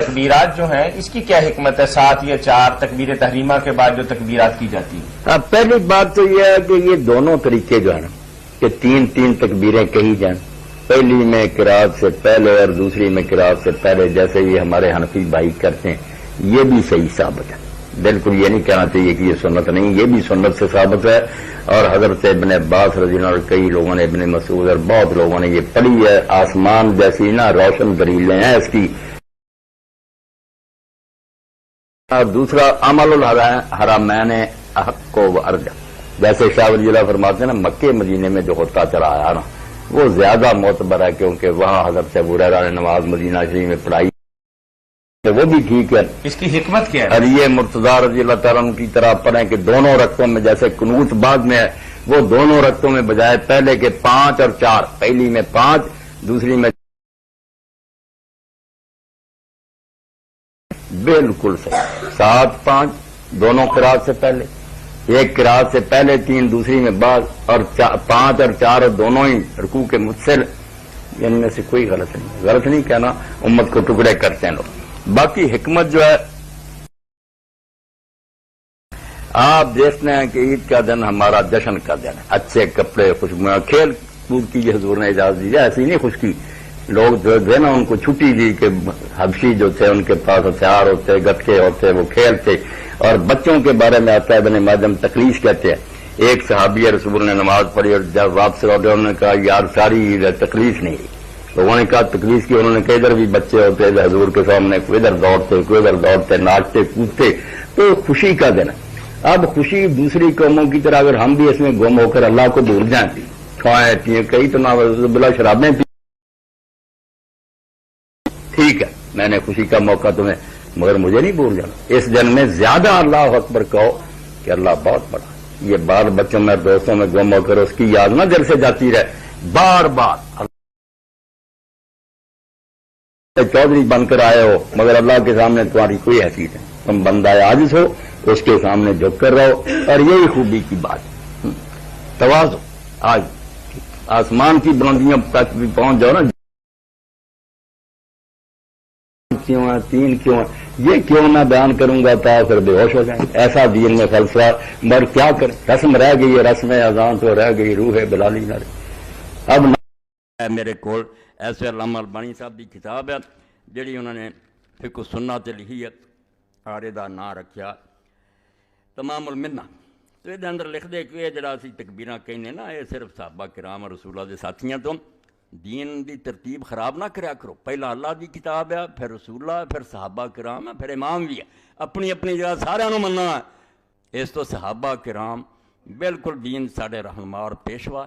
تکبیرات جو ہیں اس کی کیا حکمت ہے؟ 7 یا 4 تکبیر تحریمہ کے بعد جو تکبیرات کی جاتی ہیں؟ اب پہلی بات تو یہ ہے کہ یہ دونوں طریقے جو ہیں نا کہ 3 تکبیریں کہی جائیں، پہلی میں قرات سے پہلے اور دوسری میں قرات سے پہلے، جیسے یہ ہمارے حنفی بھائی کرتے ہیں، یہ بھی صحیح ثابت ہے۔ بالکل یہ نہیں کہنا چاہیے کہ یہ سنت نہیں، یہ بھی سنت سے ثابت ہے، اور حضرت ابن عباس رضی اللہ عنہ اور کئی لوگوں نے، ابن مسعود اور بہت لوگوں نے یہ پڑھی ہے۔ آسمان جیسی نا روشن دلیلیں ہیں اس کی۔ اور دوسرا عمل الحرمین احق و ارجح، جیسے شاہ ولی اللہ فرماتے ہیں نا، مکے مدینے میں جو ہوتا چلا آیا نا وہ زیادہ معتبر ہے، کیونکہ وہاں حضرت ابو ہریرہ نے نماز مدینہ شریف میں پڑھائی، تو وہ بھی ٹھیک ہے۔ اس کی حکمت کیا ہے؟ اور یہ مرتضی رضی اللہ تعالیٰ عنہ کی طرح پڑھیں کہ دونوں رکعتوں میں، جیسے قنوت بعد میں ہے، وہ دونوں رکعتوں میں بجائے پہلے کے 5 اور 4، پہلی میں 5 دوسری میں بالکل صحیح 7-5 دونوں قرات سے پہلے، ایک قرات سے پہلے 3 دوسری میں بعد، اور 5 اور 4 اور دونوں ہی رکوع کے متصل، ان میں سے کوئی غلط نہیں۔ غلط نہیں کہنا، امت کو ٹکڑے کرتے ہیں لوگ۔ باقی حکمت جو ہے، آپ دیکھتے ہیں کہ عید کا دن ہمارا جشن کا دن ہے، اچھے کپڑے، خوشبوئیں، کھیل کود کی حضور نے اجازت دی ہے، ایسی نہیں خوشکی۔ لوگ جو ہے نا ان کو چھٹی دی کہ حبشی جو تھے ان کے پاس ہتھیار ہوتے، گتکے ہوتے، وہ کھیلتے۔ اور بچوں کے بارے میں آتا ہے ابن ماجہ تکلیف کہتے ہیں، ایک صحابی رسول نے نماز پڑھی اور جب واپس لوٹے انہوں نے کہا یار ساری عید ہے تکلیف نہیں۔ لوگوں نے کہا تکلیف کی؟ انہوں نے کہا ادھر بھی بچے ہوتے حضور کے سامنے، کوئی ادھر دوڑتے کوئی ادھر دوڑتے، ناچتے کودتے، تو خوشی کا دن ہے۔ اب خوشی دوسری قوموں کی طرح اگر ہم بھی اس میں گم ہو کر اللہ کو بھول جائیں، کھائیں پیئیں، کئی تو بلا شرابیں پی، ٹھیک ہے میں نے خوشی کا موقع تمہیں، مگر مجھے نہیں بھول جانا۔ اس دن میں زیادہ اللہ اکبر کہو کہ اللہ بہت بڑا۔ یہ بال بچوں میں دوستوں میں گم ہو کر اس کی یاد نہ دل سے جاتی رہے، بار بار چودھری بن کر آئے ہو مگر اللہ کے سامنے تمہاری کوئی حیثیت ہے، تم بندہ عاجز ہو، اس کے سامنے جھک کر رہو، اور یہی خوبی کی بات۔ تواضع، آج آسمان کی بلندیوں تک بھی پہنچ جاؤ نا، کیوں ہے 3 کیوں ہے، یہ کیوں نہ بیان کروں گا تو پھر بے ہوش ہو جائیں۔ ایسا دین میں فلسفہ، مگر کیا کریں، رسم رہ گئی ہے، رسم اذان تو رہ گئی، روح بلالی نہ رہی۔ اب میرے کول ایسے علامہ البانی صاحب کی کتاب ہے جڑی انہوں نے فقہ سنت تے لکھی ہے، اور دا نام رکھیا تمام المنہ۔ تو یہ اندر لکھ دے کہ جڑا اسی تکبیراں کہنے نا، یہ صرف صحابہ کرام اور رسول اللہ دے ساتھیاں تو دین دی ترتیب خراب نہ کریا کرو۔ پہلا اللہ دی کتاب ہے، پھر رسول اللہ، پھر صحابہ کرام ہے، پھر امام بھی ہے، اپنی اپنی جگہ سارے نو مننا ہے۔ اس تو صحابہ کرام بالکل دین ساڑھے رہنما اور پیشوا،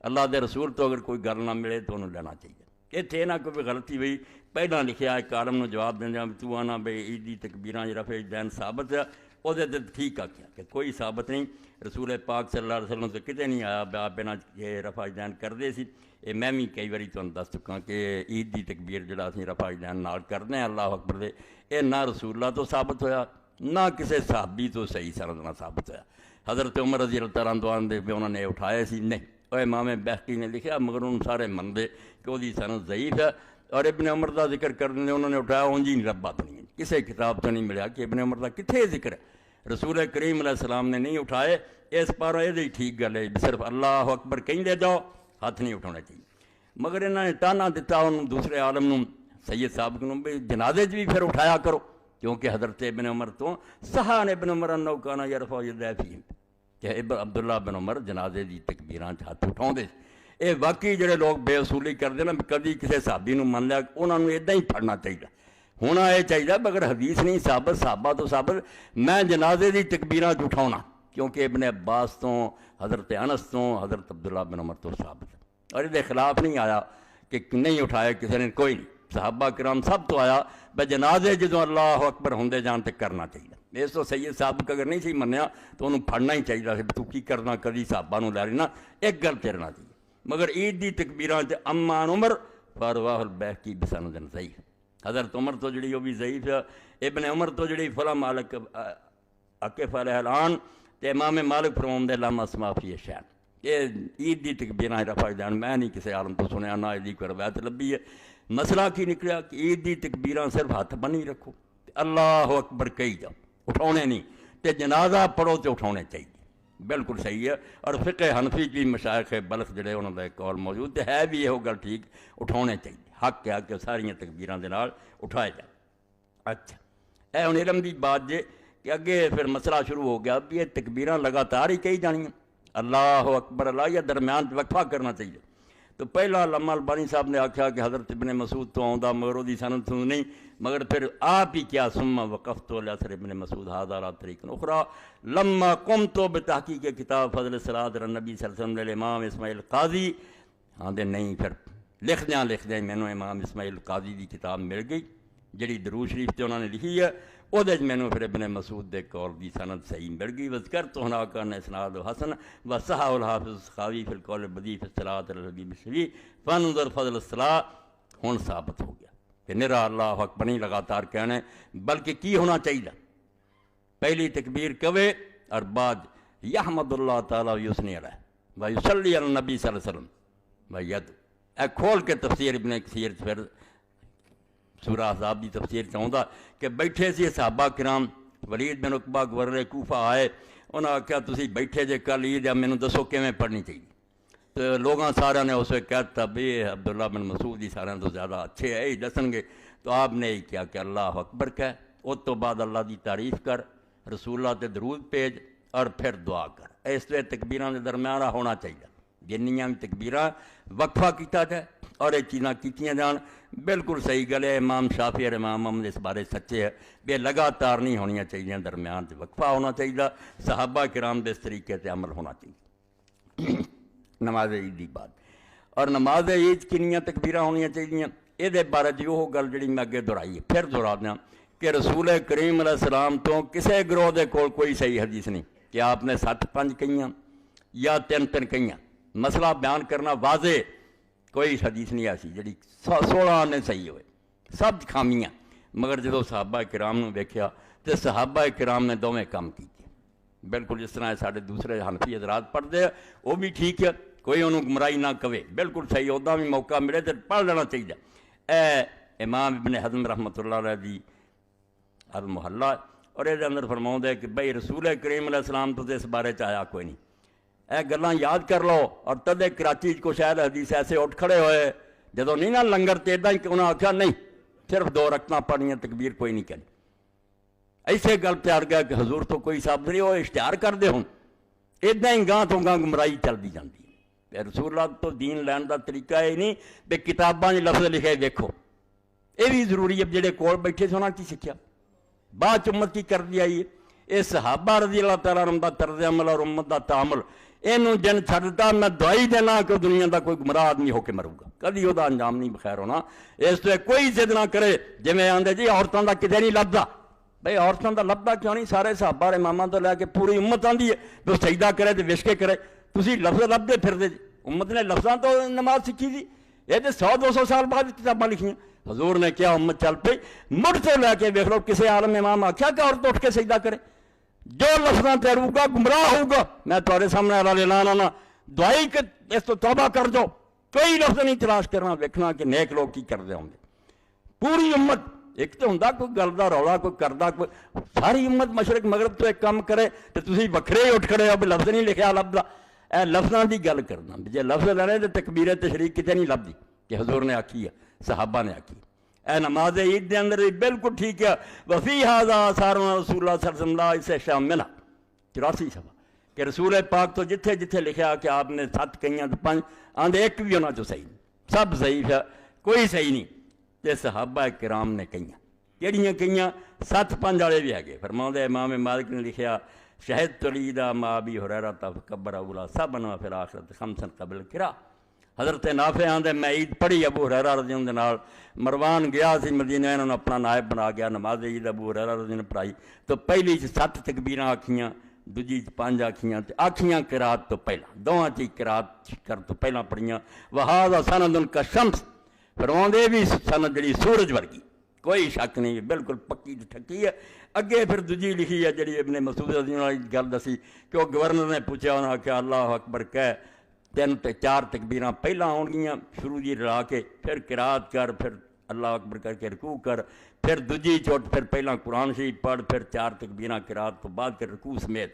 اللہ دے رسول تو اگر کوئی گل نہ ملے تو انہوں لینا چاہیے۔ یہ تھے نہ کوئی غلطی ہوئی، پہلا لکھیا ایک عالم نو جواب دینا تو آنا بھئی عید دی تکبیراں رفع دین ثابت ہے، وہ دے ٹھیک آ کیا کہ کوئی ثابت نہیں، رسول پاک صلی اللہ علیہ وسلم سے کتے نہیں آیا آپ بنا یہ رفع دین کر دے سی۔ یہ میں بھی کئی باری تمہیں دس چکا کہ عید دی تکبیر جڑا اسی رفع دین نال کرنے ہیں اللہ اکبر دے، یہ نہ رسول اللہ تو ثابت ہویا، نہ کسی صحابی تو صحیح سند نہ ثابت ہویا۔ حضرت عمر رضی اللہ تعالیٰ عنہ بھی انہوں نے اٹھائے سی، نہیں وہ امام بہقی نے لکھا مگر ان سارے مندے کہ وہ سند ضعیف ہے، اور ابن عمر دا ذکر کرنے انہوں نے اٹھایا اونجی نہیں، رب بات نہیں ہے، کسی کتاب تو نہیں ملیا کہ ابن عمر دا کتنے ذکر ہے، رسول کریم علیہ السلام نے نہیں اٹھائے۔ اس پر یہ ٹھیک گل ہے، صرف اللہ اکبر کہیں دے جاؤ، ہاتھ نہیں اٹھانا چاہیے۔ مگر انہوں نے تانا دیتا انہوں دوسرے عالم نوں، سید صاحب کو بھی جنازے بھی پھر اٹھایا کرو، کیونکہ حضرت ابن عمر تو صحان ابن عمر انہو کانا یرفع یدیہ فیہم، کہ عبداللہ بن عمر جنازے دی تکبیران ہاتھ اٹھاؤں دے۔ اے واقعی جڑے لوگ بے اصولی کر دینا کبھی کسی صحابی نوں من لیا، انہوں نے ادھا ہی پڑھنا چاہیے، ہونا یہ چاہیے مگر حدیث نہیں ثابت، صحابہ تو ثابت، میں جنازے دی تکبیران اٹھاؤنا، کیونکہ ابن عباس تو، حضرت انس تو، حضرت عبداللہ بن عمر تو ثابت ہے، اور یہ خلاف نہیں آیا کہ نہیں اٹھائے کسی نے، کوئی نہیں، صحابہ کرام سب تو آیا بے جنازے جدوں اللہ اکبر ہوندے جان تے کرنا چاہیے۔ اس تو سید صاحب کا اگر نہیں سی منیا تو انہوں پڑھنا ہی چاہیے، تو کی کرنا کدی صحابہ نوں لے لینا، ایک گل تیرنا چاہیے۔ مگر عید دی تکبیران تے امان عمر فارواہ البہقی بسند ضعیف، حضرت عمر تو جڑی وہ بھی ضعیف ہے، ابن عمر تو جڑی فلا مالک عقف علیہ الان تے امام مالک فرماؤں دے لام اسما فی شان، یہ عید دی تکبیراں رفع دین میں نہیں کسی عالم تو سنیا، نہ عیدی کو روایت لبی ہے۔ مسئلہ کی نکلیا کہ عید دی تکبیراں صرف ہاتھ بنی رکھو تے اللہ اکبر کہی جاؤ، اٹھاؤنے نہیں، تے جنازہ پڑھو تے اٹھاؤنے چاہیے، بالکل صحیح ہے۔ اور فقہ حنفی بھی مشائخ بلخ جڑے انہوں کا ایک قول موجود ہے بھی یہ گل ٹھیک، اٹھاؤنے چاہیے، حق ہے کہ ساریاں تکبیراں دے نال اٹھائے جائے۔ اچھا اے ہن علم دی بات جے کہ اگے پھر مسئلہ شروع ہو گیا بھی یہ تکبیراں لگاتار ہی کہی جانیاں، اللہ اکبر اللہ، یا درمیان وقفہ کرنا چاہیے؟ تو پہلا علامہ البانی صاحب نے آکھا کہ حضرت ابن مسعود تو آؤں مگر وہ سند تو نہیں، مگر پھر آپ ہی کیا ثم وقفت لأثر ابن مسعود هذا على طریق اخرى لما قمت بتحقیق کتاب فضل الصلاۃ علی النبی صلی اللہ علیہ وسلم للامام اسماعیل قاضی، آندے نہیں پھر لکھ دیں مینوں امام اسماعیل قاضی دی کتاب مل گئی جڑی درود شریف تے انہوں نے لکھی ہے، وہ مینوں پھر ابن مسعود دے قول دی سند صحیح مل گئی۔ وذکرت هناك ان اسناد حسن وصححه الحافظ السخاوی فی القول البدیع فی الصلاۃ علی الحبیب الشفیع فانظر فضل الصلاۃ، ہن ثابت ہو گیا کہ نرا اللہ اکبر نہیں لگاتار کہنا ہے، بلکہ کی ہونا چاہیے؟ پہلی تکبیر کہے اور بعد یحمد اللہ تعالیٰ ویثنی علیہ ویصلی علی النبی صلی اللہ علیہ وسلم وید، اے کھول کے تفسیر ابن کثیر پھر سورہ احزاب کی تفسیر چاہتا کہ بیٹھے سی صحابہ کرام، ولید بن عقبہ گورنر کوفہ آئے، انہوں نے کہا تسی بیٹھے جے کل عید ہے، مینوں دسو کیویں پڑھنی چاہیے؟ تو لوگاں سارے نے اسے کہتا بھی عبداللہ بن مسعود ہی سارے تو زیادہ اچھے ہے ہی دسن گے، تو آپ نے ہی کیا کہ اللہ اکبر کہہ، اس تو بعد اللہ دی تعریف کر، رسول اللہ تے درود بھیج اور پھر دعا کر۔ اس طرح تکبیراں دے درمیان ہونا چاہیے، جنیاں بھی تکبیراں وقفہ کیتا جائے اور یہ چیزاں کیتیاں جان، بالکل صحیح گل ہے۔ امام شافعی اور امام احمد اس بارے سچے ہے بھی لگاتار نہیں ہونیاں چاہیے، درمیان سے وقفہ ہونا چاہیے، صحابہ کرام دے اس طریقے سے عمل ہونا چاہیے۔ نماز عید دی بات، اور نماز عید کنیاں تکبیراں ہونیاں چاہیے، یہ بارے جی وہ گل جڑی میں اگے دہرائی ہے پھر دہرا دیا کہ رسول کریم علیہ السلام تو کسے گروہ دے کول کوئی صحیح حدیث نہیں کہ آپ نے 7-5 کہیاں یا 3 کہیاں، مسئلہ بیان کرنا واضح، کوئی حدیث نہیں ایسی جڑی 16 نے صحیح ہوئے، سب خامیاں، مگر جدو صحابہ کرام نے ویکھیا تو صحابہ کرام نے دونوں کام کیتے، بالکل جس طرح سارے دوسرے حنفی حضرات پڑھتے ہیں وہ بھی ٹھیک ہے، کوئی انہوں گمراہی نہ کہے، بالکل صحیح، ادا بھی موقع ملے تو پڑھ لینا چاہیے۔ اے امام ابن حزم رحمۃ اللہ علیہ دی المحلہ اور یہ اندر فرماؤں ہے کہ بھائی رسول کریم علیہ السلام تو اس بارے آیا کوئی نہیں، اے گلاں یاد کر لو، اور تدے کراچی کو شاید حدیث ایسے اٹھ کھڑے ہوئے جدو نہیں نا لنگر تے ادا ہی انہوں نے آخیا نہیں صرف 2 رکعتاں پڑھنیاں، تکبیر کوئی نہیں کرنی، ایسے گل پہ اڑ گیا کہ حضور تو کوئی صاحب نہیں، وہ اشتہار کر دے ہوں، ادا ہی گاں تو گاں گمراہی چلتی جاتی ہے۔ رسول اللہ تو دین لین کا طریقہ یہ نہیں بھی کتاباں لفظ لکھے دیکھو، یہ بھی ضروری ہے، جڑے کول بیٹھے سے انہوں نے کی سیکھیا، بعد امت کی کر دی آئی ہے، یہ صحابہ رضی اللہ تعالیٰ عنہ دا طرز عمل اور امت دا تعامل، اینوں جن چھڑتا میں دعائی دینا کہ دنیا دا کوئی گمراہ آدمی ہو کے مروں گا، کدی وہ انجام نہیں بخیر ہونا۔ اس تو کوئی ضد نہ کرے، جی میں آندے جی عورتوں دا کدے نہیں لبدا، بھائی عورتوں دا لبدا کیوں نہیں؟ سارے صحابہ اور اماماں تو لے کے پوری امت آندی ہے تو سجدہ کرے تو وشکے کرے، تسی لفظ لبدے پھردے جی، امت نے لفظاں تو نماز سیکھی تھی، یہ تو 100-200 سال بعد کتاباں لکھیاں، حضور نے کیا امت چل پئی، مڑ تو لے کے ویکھ لو کسی عالم امام آکھیا کہ عورت اٹھ کے سجدہ کرے؟ جو لفظاں تے روگا گمراہ ہوگا، میں تمہارے سامنے اعلان آنا دعائی کہ اس تو توبہ کر دو، کوئی لفظ نہیں تلاش کرنا، ویکھنا کہ نیک لوگ کی کرتے ہوں گے۔ پوری امت ایک تو ہوں کوئی گل دا رولا کوئی کردا کوئی، ساری امت مشرق مغرب تو ایک کام کرے تو تسی وکھرے ہی اٹھ کھڑے ہو بھی لفظ نہیں لکھیا لبدا، اے لفظاں دی گل کرنا، جے لفظ لینے تو تکبیر تشریق کتے نہیں لبدی کہ حضور نے آکھی ہے، صحابہ نے آکھی۔ اے نماز عید دے اندر بالکل ٹھیک ہے، وفی ھذا آثار رسول اللہ صلی اللہ علیہ وسلم اسے شامل 84 صفحہ کہ رسول پاک تو جتھے جتھے لکھا کہ آپ نے 7 کہیاں تو 5 آندے ایک بھی ہونا جو صحیح نہیں، سب ضعیف ہے، کوئی صحیح نہیں۔ تے صحابہ کرام نے کہیاں کہڑیاں کہیاں؟ 7-5 والے بھی ہے، فرماؤں دے امام مالک نے لکھیا شہد تولیدہ ما ابی ہریرہ فکبر اولا سبن فی الآخرۃ خمسا قبل کرا۔ حضرت نافع آندے میں عید پڑھی ابو ہریرہ رضی اللہ عنہ، مروان گیا سی مدینہ، انہوں نے اپنا نائب بنا گیا، نماز عید ابو ہریرہ رضی اللہ عنہ پڑھائی تو پہلی 7 تکبیراں آکھیاں، دوجی 5 آکھیاں، آکھیاں قرات تو پہلا، دونوں چی قرات کر تو پہلا پڑھیاں۔ وہذا سند کالشمس، فرماؤندے بھی سند جڑی سورج ورگی، کوئی شک نہیں، بالکل پکی ٹھکی ہے۔ اگے پھر دوجی لکھی ہے جڑی ابن مسعود رضی اللہ عنہ گل دسی کہ وہ گورنر نے پوچھا، انہوں نے کہا اللہ اکبر کہہ تین تے چار تکبیراں پہلا ہون گیاں شروع جی رلا کے، پھر قرات کر، پھر اللہ اکبر کر کے رکوع کر، پھر دوجی چوٹ، پھر پہلا قرآن شریف پڑھ، پھر چار تکبیراں قرات تو بعد کے رکوع سمیت۔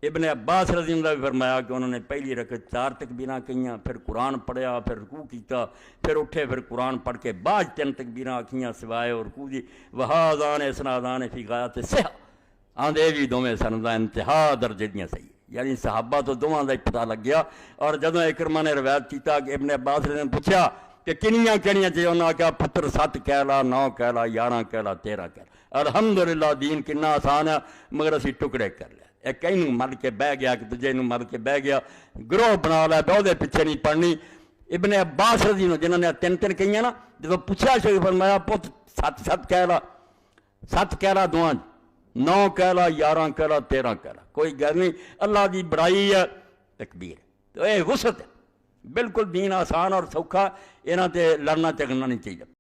ابن عباس رضی اللہ عنہ فرمایا کہ انہوں نے پہلی رکعت چار تکبیراں کیاں، پھر قرآن پڑھیا، پھر رکوع کیتا، پھر اٹھے، پھر قرآن پڑھ کے بعد تین تکبیراں آکھیاں سوائے اور رکوع دی۔ وہذان اسنادان فی غایت الصحہ، آندے بھی دوویں سندا انتہا درجے دیاں صحیح، یعنی صحابہ تو دوواں دا ہی پتہ لگ گیا۔ اور جدوں اکرمہ نے روایت کیتا کہ ابن عباس رضی اللہ عنہ نے پوچھا کہ کنیاں کہڑیاں چاہیے، انہوں نے کہا پتر 7 کہہ لا، 9 کہہ لا، 11 کہہ لا، 13 کہہ لا۔ الحمدللہ دین کنا آسان ہے، مگر اسی ٹکڑے کر لیا، ایک کہیں مر کے بہ گیا کہ دوجے نوں مر کے بہ گیا، گروہ بنا لیا، بہت پیچھے نہیں پڑھنی۔ ابن عباس رضی اللہ جنہوں نے 3 کہیاں نا، جب پوچھا شیخ فرمایا پت 7 کہہ لا، 7 کہہ لا دعا، 9 کہہ لا، 11 کہہ لا، 13 کہہ لا، کوئی گل نہیں، اللہ دی بڑائی ہے، تکبیر تو اے وسعت ہے، بالکل دین آسان اور سوکھا، یہاں تے لڑنا چگنا نہیں چاہیے۔